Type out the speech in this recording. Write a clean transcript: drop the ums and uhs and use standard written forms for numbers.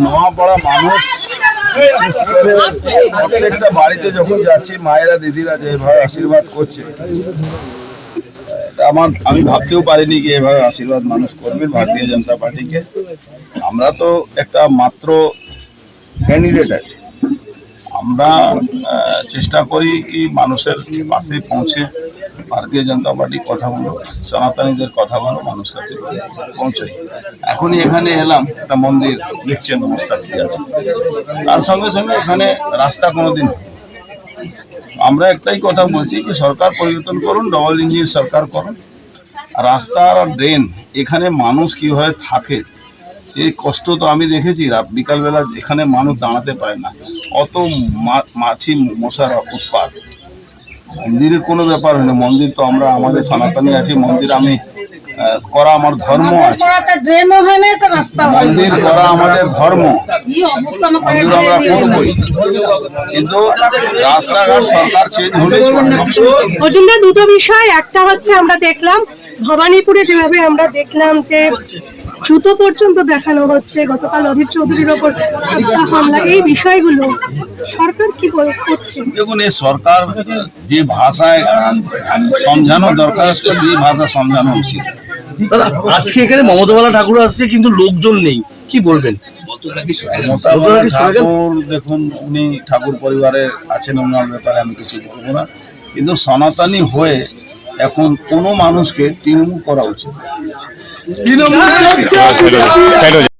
নোয়াপাড়া মানুষ বিশেষ করে প্রত্যেকটা বাড়িতে যখন যাচ্ছি মায়েরা দিদিরা যেভাবে আশীর্বাদ করছে আমি ভাবতেও পারিনি যে এভাবে আশীর্বাদ মানুষ করবেন ভারতীয় জনতা পার্টিকে। আমরা তো একটা মাত্র ক্যান্ডিডেট আছে, আমরা চেষ্টা করি কি মানুষের পাশে পৌঁছে ভারতীয় জনতা পার্টির কথাগুলো, সনাতনীদের কথাগুলো মানুষ কাছে পৌঁছাই। এখনই এখানে এলাম, একটা মন্দির দেখছেন অবস্থা কি আছে, তার সঙ্গে সঙ্গে এখানে রাস্তা কোনোদিন। আমরা একটাই কথা বলছি কি সরকার পরিবর্তন করুন, ডবল ইঞ্জিন সরকার করুন। রাস্তা আর ড্রেন, এখানে মানুষ কীভাবে থাকে সেই কষ্ট তো আমি দেখেছি। বিকালবেলা এখানে মানুষ দাঁড়াতে পারে না, অত মাছি মশার উৎপাত। মন্দিরের কোনো ব্যাপার হয় না, মন্দির তো আমরা আমাদের সনাতনী আছি, মন্দির আমি করা আমার ধর্ম আছে, মন্দির করা আমাদের ধর্ম, মন্দির আমরা করবই। কিন্তু রাস্তাঘাট সরকার চেঞ্জ হলে অর্জুনদা, দুটো বিষয়, একটা হচ্ছে আমরা দেখলাম ভবানীপুরে যেভাবে আমরা দেখলাম যে জুতো পর্যন্ত দেখানো হচ্ছে, গতকাল অধীর চৌধুরীর ওপর হামলা, এই বিষয়গুলো সরকার কি করছে? দেখুন, এই সরকার যে ভাষায় সমঝানো দরকার সেই ভাষা সমঝানো উচিত। আজকে এখানে মমতাবালা ঠাকুর আসছে কিন্তু লোকজন নেই, কি বলবেন? ঠাকুর দেখুন, উনি ঠাকুর পরিবারে আছেন, ওনার ব্যাপারে আমি কিছু বলবো না। কিন্তু সনাতনী হয়ে এখন কোনো মানুষকে তৃণমূল করা উচিত।